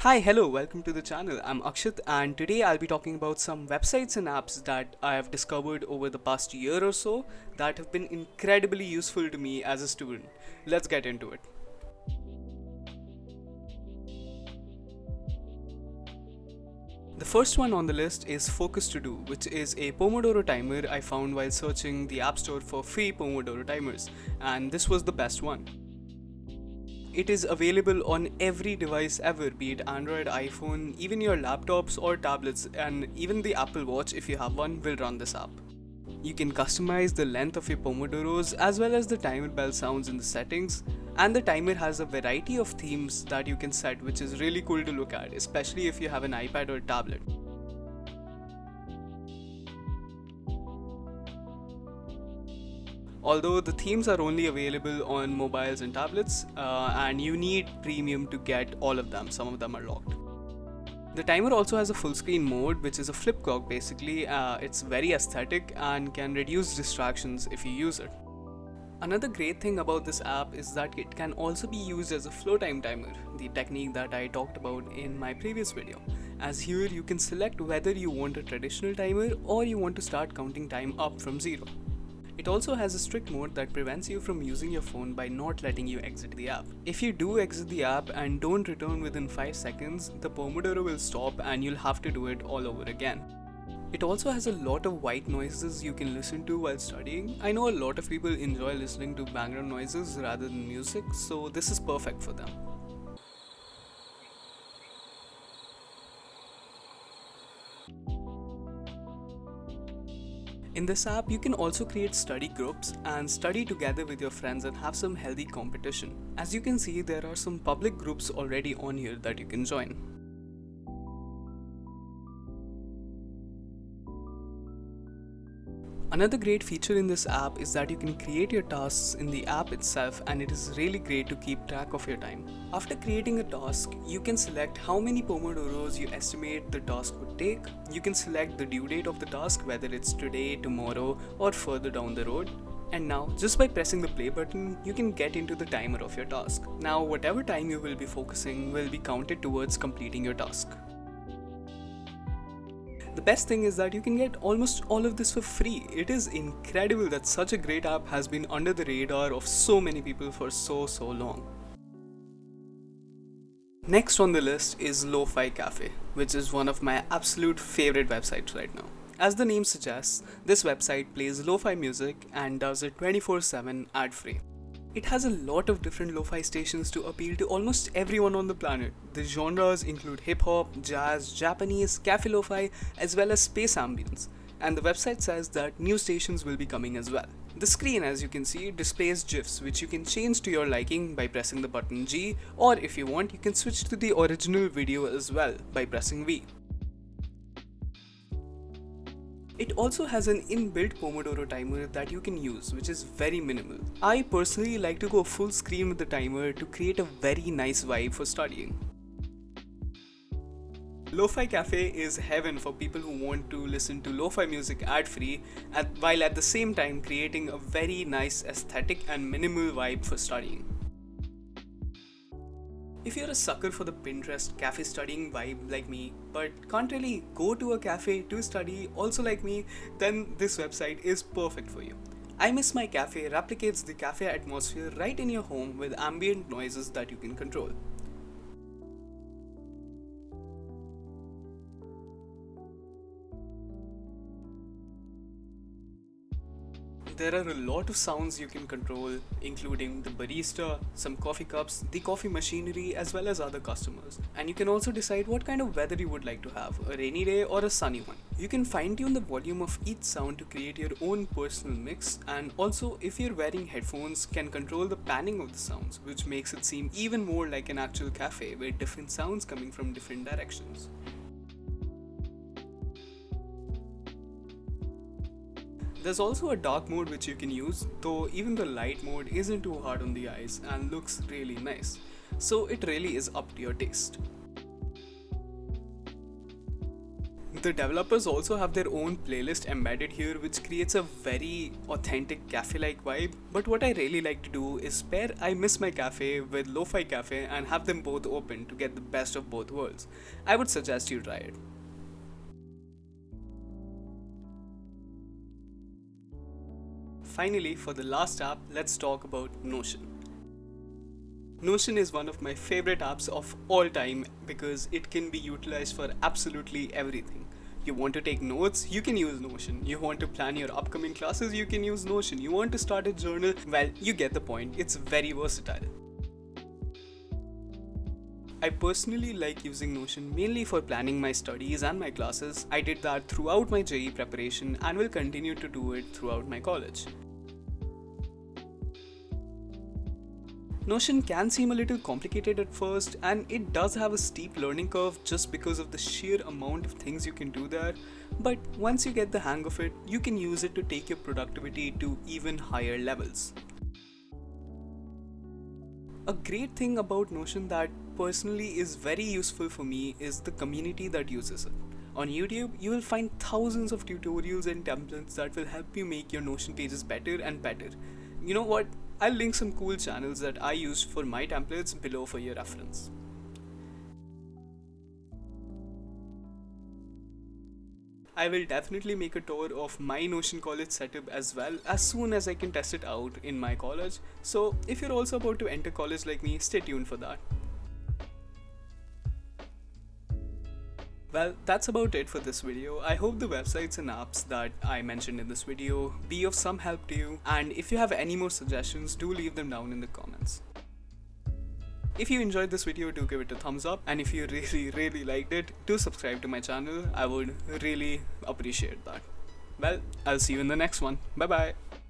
Hi, hello, welcome to the channel. I'm Akshat, and today I'll be talking about some websites and apps that I have discovered over the past year or so that have been incredibly useful to me as a student. Let's get into it. The first one on the list is Focus To Do, which is a Pomodoro timer I found while searching the App Store for free Pomodoro timers, and this was the best one. It is available on every device ever, be it Android, iPhone, even your laptops or tablets, and even the Apple Watch, if you have one, will run this app. You can customize the length of your Pomodoros as well as the timer bell sounds in the settings, and the timer has a variety of themes that you can set, which is really cool to look at, especially if you have an iPad or tablet. Although the themes are only available on mobiles and tablets, and you need premium to get all of them, some of them are locked. The timer also has a full screen mode, which is a flip clock basically. It's very aesthetic and can reduce distractions if you use it. Another great thing about this app is that it can also be used as a flow time timer, the technique that I talked about in my previous video. As here you can select whether you want a traditional timer or you want to start counting time up from zero. It also has a strict mode that prevents you from using your phone by not letting you exit the app. If you do exit the app and don't return within 5 seconds, the Pomodoro will stop and you'll have to do it all over again. It also has a lot of white noises you can listen to while studying. I know a lot of people enjoy listening to background noises rather than music, so this is perfect for them. In this app, you can also create study groups and study together with your friends and have some healthy competition. As you can see, there are some public groups already on here that you can join. Another great feature in this app is that you can create your tasks in the app itself, and it is really great to keep track of your time. After creating a task, you can select how many Pomodoros you estimate the task would take. You can select the due date of the task, whether it's today, tomorrow, or further down the road. And now, just by pressing the play button, you can get into the timer of your task. Now, whatever time you will be focusing will be counted towards completing your task. The best thing is that you can get almost all of this for free. It is incredible that such a great app has been under the radar of so many people for so long. Next on the list is Lo-Fi Cafe, which is one of my absolute favorite websites right now. As the name suggests, this website plays lo-fi music and does it 24/7 ad-free. It has a lot of different lo-fi stations to appeal to almost everyone on the planet. The genres include hip-hop, jazz, Japanese, cafe lo-fi, as well as space ambience. And the website says that new stations will be coming as well. The screen, as you can see, displays GIFs, which you can change to your liking by pressing the button G, or if you want, you can switch to the original video as well by pressing V. It also has an inbuilt Pomodoro timer that you can use, which is very minimal. I personally like to go full screen with the timer to create a very nice vibe for studying. Lo-Fi Cafe is heaven for people who want to listen to lo-fi music ad-free, while at the same time creating a very nice aesthetic and minimal vibe for studying. If you're a sucker for the Pinterest cafe studying vibe like me, but can't really go to a cafe to study also like me, then this website is perfect for you. I Miss My Cafe replicates the cafe atmosphere right in your home with ambient noises that you can control. There are a lot of sounds you can control, including the barista, some coffee cups, the coffee machinery, as well as other customers. And you can also decide what kind of weather you would like to have, a rainy day or a sunny one. You can fine tune the volume of each sound to create your own personal mix, and also, if you're wearing headphones, can control the panning of the sounds, which makes it seem even more like an actual cafe with different sounds coming from different directions. There's also a dark mode which you can use, though even the light mode isn't too hard on the eyes and looks really nice. So it really is up to your taste. The developers also have their own playlist embedded here, which creates a very authentic cafe-like vibe. But what I really like to do is pair I Miss My Cafe with Lo-Fi Cafe and have them both open to get the best of both worlds. I would suggest you try it. Finally, for the last app, let's talk about Notion. Notion is one of my favorite apps of all time because it can be utilized for absolutely everything. You want to take notes, you can use Notion. You want to plan your upcoming classes, you can use Notion. You want to start a journal, well, you get the point. It's very versatile. I personally like using Notion mainly for planning my studies and my classes. I did that throughout my JEE preparation and will continue to do it throughout my college. Notion can seem a little complicated at first, and it does have a steep learning curve just because of the sheer amount of things you can do there, but once you get the hang of it, you can use it to take your productivity to even higher levels. A great thing about Notion that personally is very useful for me is the community that uses it. On YouTube, you will find thousands of tutorials and templates that will help you make your Notion pages better and better. You know what? I'll link some cool channels that I used for my templates below for your reference. I will definitely make a tour of my Notion college setup as well as soon as I can test it out in my college. So if you're also about to enter college like me, stay tuned for that. Well, that's about it for this video. I hope the websites and apps that I mentioned in this video be of some help to you, and if you have any more suggestions, do leave them down in the comments. If you enjoyed this video, do give it a thumbs up, and if you really liked it, do subscribe to my channel. I would really appreciate that. Well, I'll see you in the next one. Bye bye.